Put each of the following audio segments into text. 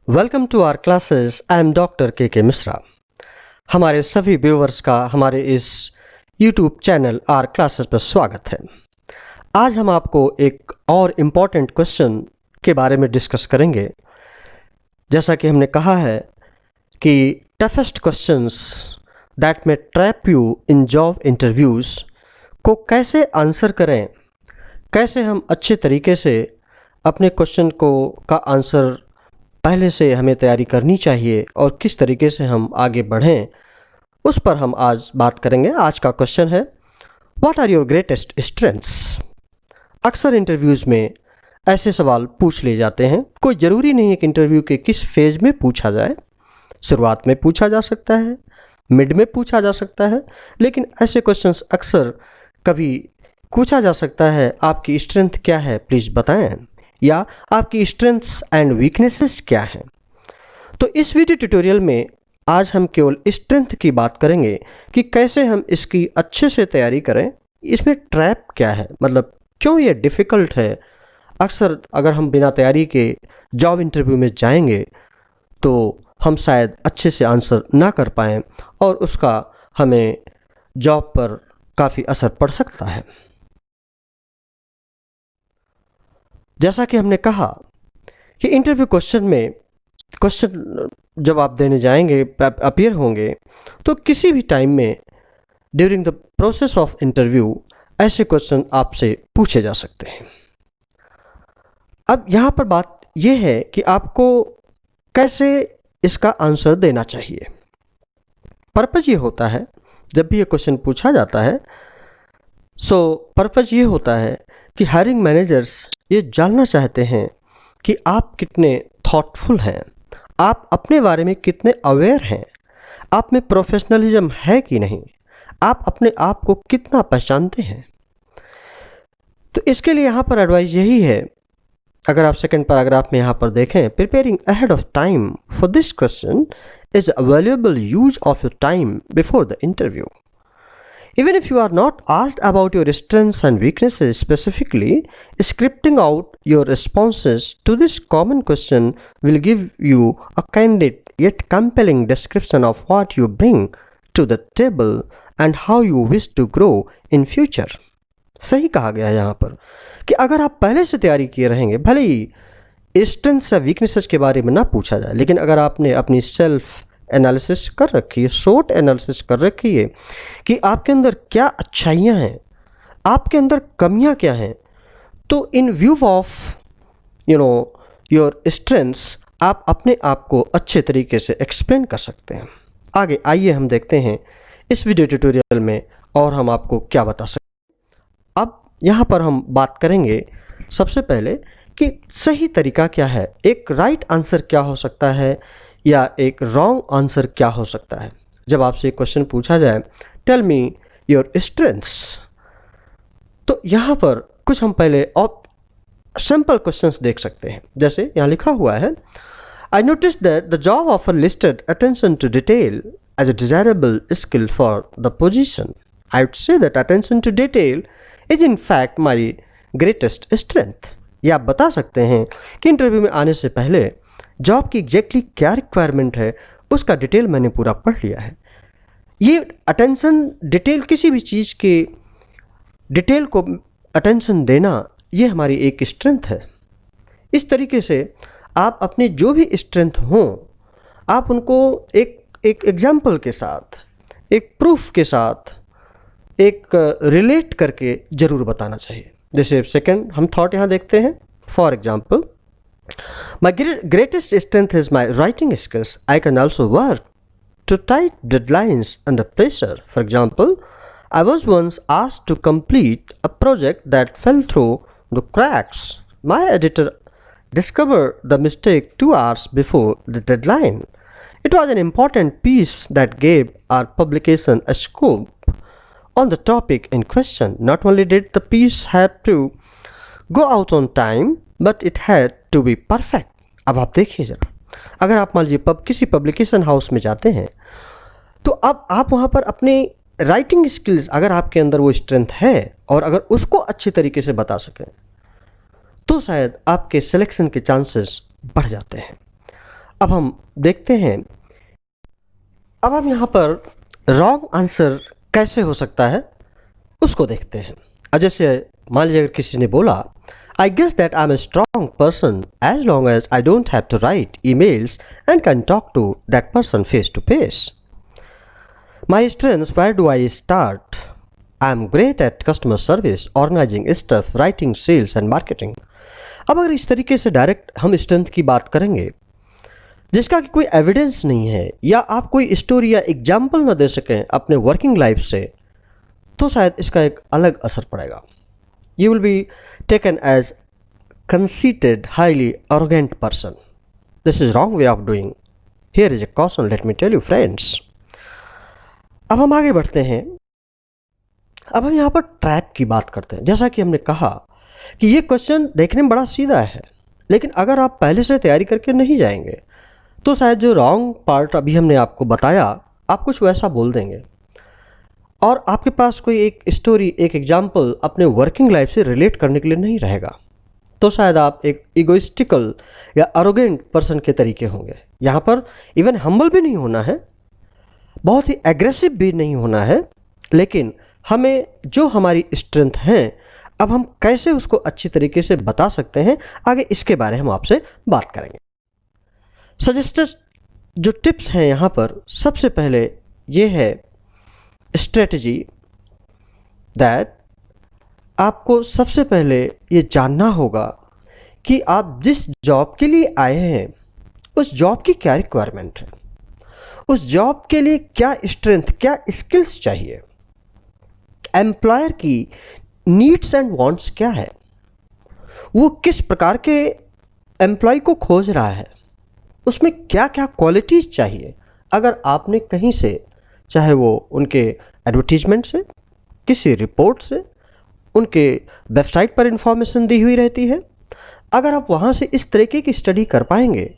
Welcome to our classes. I am doctor K Mishra. हमारे सभी viewers का हमारे इस यूट्यूब चैनल आर क्लासेस पर स्वागत है। आज हम आपको एक और इम्पॉर्टेंट क्वेश्चन के बारे में डिस्कस करेंगे। जैसा कि हमने कहा है कि टफेस्ट क्वेश्चंस दैट में trap you in job interviews को कैसे आंसर करें, कैसे हम अच्छे तरीके से अपने क्वेश्चन का आंसर पहले से हमें तैयारी करनी चाहिए और किस तरीके से हम आगे बढ़ें, उस पर हम आज बात करेंगे। आज का क्वेश्चन है, what are your greatest strengths. अक्सर इंटरव्यूज़ में ऐसे सवाल पूछ लिए जाते हैं। कोई ज़रूरी नहीं है कि इंटरव्यू के किस फेज़ में पूछा जाए। शुरुआत में पूछा जा सकता है, मिड में पूछा जा सकता है, लेकिन ऐसे क्वेश्चंस अक्सर कभी पूछा जा सकता है, आपकी स्ट्रेंथ क्या है प्लीज़ बताएं, या आपकी स्ट्रेंथ्स एंड वीकनेसेस क्या हैं। तो इस वीडियो ट्यूटोरियल में आज हम केवल स्ट्रेंथ की बात करेंगे कि कैसे हम इसकी अच्छे से तैयारी करें। इसमें ट्रैप क्या है, मतलब क्यों ये डिफ़िकल्ट है। अक्सर अगर हम बिना तैयारी के जॉब इंटरव्यू में जाएंगे तो हम शायद अच्छे से आंसर ना कर पाएँ और उसका हमें जॉब पर काफ़ी असर पड़ सकता है। जैसा कि हमने कहा कि इंटरव्यू क्वेश्चन जब आप देने जाएंगे, अपीयर होंगे, तो किसी भी टाइम में during the process of interview ऐसे क्वेश्चन आपसे पूछे जा सकते हैं। अब यहाँ पर बात यह है कि आपको कैसे इसका आंसर देना चाहिए। पर्पज़ ये होता है, जब भी ये क्वेश्चन पूछा जाता है, पर्पज़ ये होता है कि हायरिंग मैनेजर्स ये जानना चाहते हैं कि आप कितने थॉटफुल हैं, आप अपने बारे में कितने अवेयर हैं, आप में प्रोफेशनलिज्म है कि नहीं, आप अपने आप को कितना पहचानते हैं। तो इसके लिए यहाँ पर एडवाइस यही है, अगर आप सेकंड पैराग्राफ में यहाँ पर देखें, preparing ahead of time for this question is a valuable use of your time before the interview. Even if you are not asked about your strengths and weaknesses specifically, scripting out your responses to this common question will give you a candid yet compelling description of what you bring to the table and how you wish to grow in future. सही कहा गया है यहाँ पर कि अगर आप पहले से तैयारी किए रहेंगे, भले ही स्ट्रेंथ्स या वीकनेसेस के बारे में ना पूछा जाए, लेकिन अगर आपने अपनी सेल्फ एनालिसिस कर रखी है, शॉर्ट एनालिसिस कर रखी है कि आपके अंदर क्या अच्छाइयाँ हैं, आपके अंदर कमियाँ क्या हैं, तो इन व्यू ऑफ योर स्ट्रेंथ्स आप अपने आप को अच्छे तरीके से एक्सप्लेन कर सकते हैं। आगे आइए हम देखते हैं इस वीडियो ट्यूटोरियल में और हम आपको क्या बता सकते हैं। अब यहाँ पर हम बात करेंगे सबसे पहले कि सही तरीका क्या है, एक राइट आंसर क्या हो सकता है या एक रॉन्ग आंसर क्या हो सकता है। जब आपसे एक क्वेश्चन पूछा जाए, टेल मी योर स्ट्रेंथ्स, तो यहाँ पर कुछ हम पहले और सिंपल क्वेश्चंस देख सकते हैं। जैसे यहाँ लिखा हुआ है, I notice that the job offer listed attention to detail as a desirable skill for the position. I would say that attention to detail is in fact my greatest strength. या आप बता सकते हैं कि इंटरव्यू में आने से पहले जॉब की एग्जैक्टली क्या रिक्वायरमेंट है उसका डिटेल मैंने पूरा पढ़ लिया है। ये अटेंशन डिटेल, किसी भी चीज़ के डिटेल को अटेंशन देना, ये हमारी एक स्ट्रेंथ है। इस तरीके से आप अपने जो भी स्ट्रेंथ हों, आप उनको एक एग्जाम्पल के साथ, एक प्रूफ के साथ, एक रिलेट करके ज़रूर बताना चाहिए। जैसे सेकंड हम थॉट यहाँ देखते हैं, for example, my greatest strength is my writing skills. I can also work to tight deadlines under pressure. For example, I was once asked to complete a project that fell through the cracks. My editor discovered the mistake 2 hours before the deadline. It was an important piece that gave our publication a scoop on the topic in question. Not only did the piece have to go out on time, but it had to be perfect. अब आप देखिए जरा, अगर आप मान लीजिए किसी publication house में जाते हैं, तो अब आप वहाँ पर अपने राइटिंग स्किल्स, अगर आपके अंदर वो स्ट्रेंथ है और अगर उसको अच्छी तरीके से बता सकें, तो शायद आपके सिलेक्शन के चांसेस बढ़ जाते हैं। अब हम देखते हैं, अब हम यहाँ पर रॉन्ग आंसर कैसे हो सकता है उसको देखते हैं। अब जैसे मान लीजिए अगर किसी ने बोला, I guess that I am a strong person as long as I don't have to write emails and can talk to that person face to face. My strengths, where do I start? I am great at customer service, organizing stuff, writing, sales and marketing. अब अगर इस तरीके से direct हम strength की बात करेंगे जिसका कि कोई एविडेंस नहीं है, या आप कोई स्टोरी या एग्जाम्पल ना दे सकें अपने वर्किंग लाइफ से, तो शायद इसका एक अलग असर पड़ेगा। You will be taken as conceited, highly arrogant person. This is wrong way of doing. Here is a caution, let me tell you friends. अब हम आगे बढ़ते हैं। अब हम यहाँ पर ट्रैप की बात करते हैं। जैसा कि हमने कहा कि ये क्वेश्चन देखने में बड़ा सीधा है, लेकिन अगर आप पहले से तैयारी करके नहीं जाएंगे तो शायद जो रॉन्ग पार्ट अभी हमने आपको बताया आप कुछ वैसा बोल देंगे, और आपके पास कोई एक स्टोरी, एक एग्जाम्पल अपने वर्किंग लाइफ से रिलेट करने के लिए नहीं रहेगा, तो शायद आप एक इगोइस्टिकल या अरोगेंट पर्सन के तरीके होंगे। यहाँ पर इवन हम्बल भी नहीं होना है, बहुत ही एग्रेसिव भी नहीं होना है, लेकिन हमें जो हमारी स्ट्रेंथ हैं अब हम कैसे उसको अच्छी तरीके से बता सकते हैं, आगे इसके बारे में हम आपसे बात करेंगे। सजेस्टेड जो टिप्स हैं यहाँ पर, सबसे पहले ये है स्ट्रेटजी दैट आपको सबसे पहले ये जानना होगा कि आप जिस जॉब के लिए आए हैं उस जॉब की क्या रिक्वायरमेंट है, उस जॉब के लिए क्या स्ट्रेंथ, क्या स्किल्स चाहिए, एम्प्लॉयर की नीड्स एंड वांट्स क्या है, वो किस प्रकार के एम्प्लॉय को खोज रहा है, उसमें क्या क्या क्वालिटीज़ चाहिए। अगर आपने कहीं से, चाहे वो उनके एडवर्टीजमेंट से, किसी रिपोर्ट से, उनके वेबसाइट पर इंफॉर्मेशन दी हुई रहती है, अगर आप वहाँ से इस तरीके की स्टडी कर पाएंगे,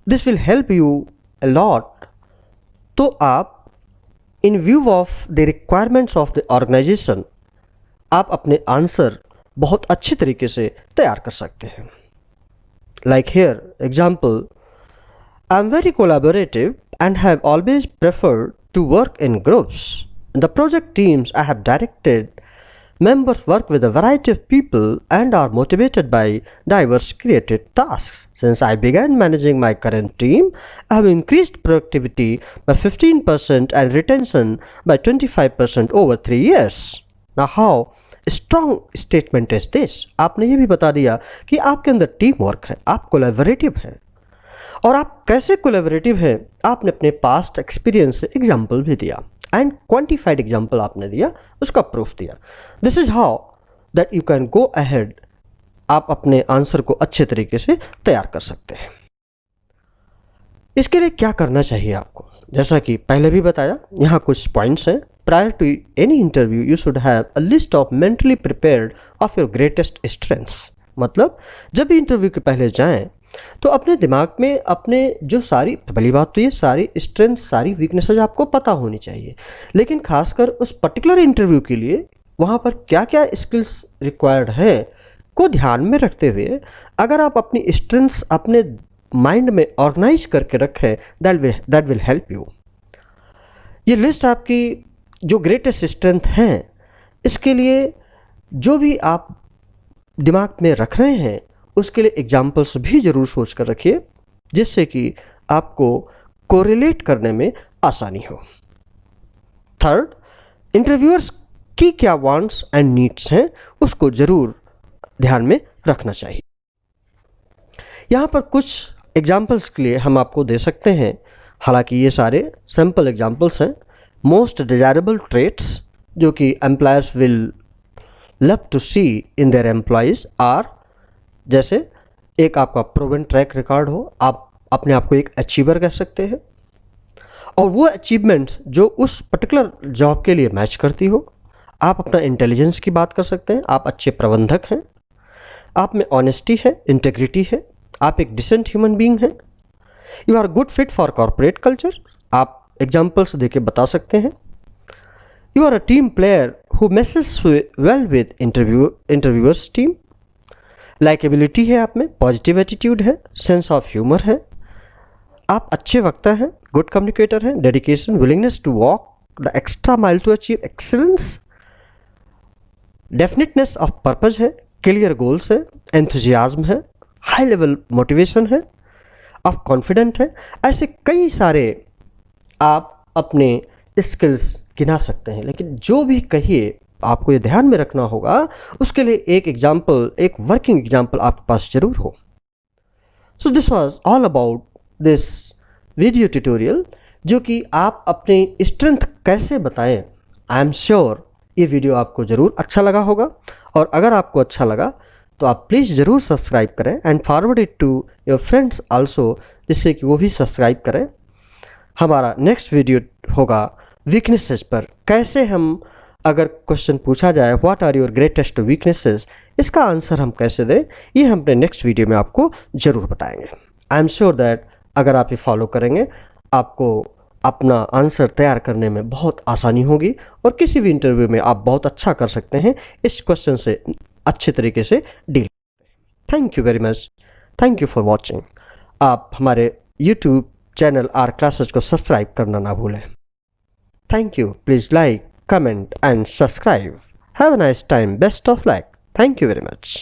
this will help you a lot. तो आप in view of the requirements of the organization आप अपने आंसर बहुत अच्छी तरीके से तैयार कर सकते हैं। Like here example, I am very collaborative and have always preferred to work in groups. The project teams I have directed members work with a variety of people and are motivated by diverse created tasks. Since I began managing my current team, I have increased productivity by 15% and retention by 25% over 3 years. Now how strong statement is this? आपने ये भी बता दिया कि आपके अंदर team work है, आप कोलैबोरेटिव हैं, और आप कैसे कोलैबोरेटिव हैं आपने अपने पास्ट एक्सपीरियंस से एग्जाम्पल भी दिया, एंड क्वान्टिफाइड एग्जाम्पल आपने दिया, उसका प्रूफ दिया। This is how that you can go ahead. आप अपने आंसर को अच्छे तरीके से तैयार कर सकते हैं। इसके लिए क्या करना चाहिए आपको, जैसा कि पहले भी बताया, यहाँ कुछ पॉइंट्स हैं। Prior to any interview you should have a list of mentally prepared of your greatest strengths. मतलब जब भी इंटरव्यू के पहले जाएं तो अपने दिमाग में अपने जो सारी, पहली बात तो ये सारी स्ट्रेंथ, सारी वीकनेसेस आपको पता होनी चाहिए, लेकिन खासकर उस पर्टिकुलर इंटरव्यू के लिए वहाँ पर क्या क्या स्किल्स रिक्वायर्ड हैं को ध्यान में रखते हुए अगर आप अपनी स्ट्रेंथ्स अपने माइंड में ऑर्गेनाइज करके रखें, दैट विल हेल्प यू। ये लिस्ट आपकी जो ग्रेटेस्ट स्ट्रेंथ हैं, इसके लिए जो भी आप दिमाग में रख रहे हैं उसके लिए एग्जाम्पल्स भी ज़रूर सोच कर रखिए, जिससे कि आपको कोरिलेट करने में आसानी हो। थर्ड, इंटरव्यूअर्स की क्या वांट्स एंड नीड्स हैं उसको ज़रूर ध्यान में रखना चाहिए। यहाँ पर कुछ एग्जाम्पल्स के लिए हम आपको दे सकते हैं, हालांकि ये सारे सैम्पल एग्जाम्पल्स हैं। मोस्ट डिजायरेबल ट्रेट्स जो कि employers will love to see in their employees are, जैसे एक आपका प्रूवन ट्रैक रिकॉर्ड हो, आप अपने आप को एक अचीवर कह सकते हैं, और वो अचीवमेंट्स जो उस पर्टिकुलर जॉब के लिए मैच करती हो। आप अपना इंटेलिजेंस की बात कर सकते हैं, आप अच्छे प्रबंधक हैं, आप में ऑनेस्टी है, इंटेग्रिटी है, आप एक डिसेंट ह्यूमन बीइंग हैं, you are good fit for corporate culture, आप एग्जाम्पल्स दे के बता सकते हैं। You are a team player who meshes well with interviewers team, likeability है आप में, पॉजिटिव एटीट्यूड है, सेंस ऑफ ह्यूमर है, आप अच्छे वक्ता हैं, गुड कम्युनिकेटर हैं, dedication, willingness to walk the extra mile to achieve excellence, definiteness of purpose है, क्लियर गोल्स है, एंथुजियाज्म है, हाई लेवल मोटिवेशन है, आप कॉन्फिडेंट है। ऐसे कई सारे आप अपने स्किल्स गिना सकते हैं, लेकिन जो भी कहिए आपको ये ध्यान में रखना होगा, उसके लिए एक एग्जाम्पल, एक वर्किंग एग्जाम्पल आपके पास जरूर हो। So this was all about this video tutorial, जो कि आप अपनी स्ट्रेंथ कैसे बताएं। आई एम श्योर ये वीडियो आपको ज़रूर अच्छा लगा होगा, और अगर आपको अच्छा लगा तो आप प्लीज़ ज़रूर सब्सक्राइब करें and forward it to your friends also, जिससे कि वो भी सब्सक्राइब करें। हमारा नेक्स्ट वीडियो होगा वीकनेसेस पर। कैसे हम, अगर क्वेश्चन पूछा जाए what are your greatest weaknesses, इसका आंसर हम कैसे दें, ये हम अपने नेक्स्ट वीडियो में आपको ज़रूर बताएंगे। आई एम श्योर दैट अगर आप ये फॉलो करेंगे, आपको अपना आंसर तैयार करने में बहुत आसानी होगी, और किसी भी इंटरव्यू में आप बहुत अच्छा कर सकते हैं इस क्वेश्चन से अच्छे तरीके से deal. Thank you very much, thank you for watching. आप हमारे यूट्यूब चैनल आर क्लासेस को सब्सक्राइब करना ना भूलें। Thank you, please like, comment and subscribe. Have a nice time. Best of luck. Thank you very much.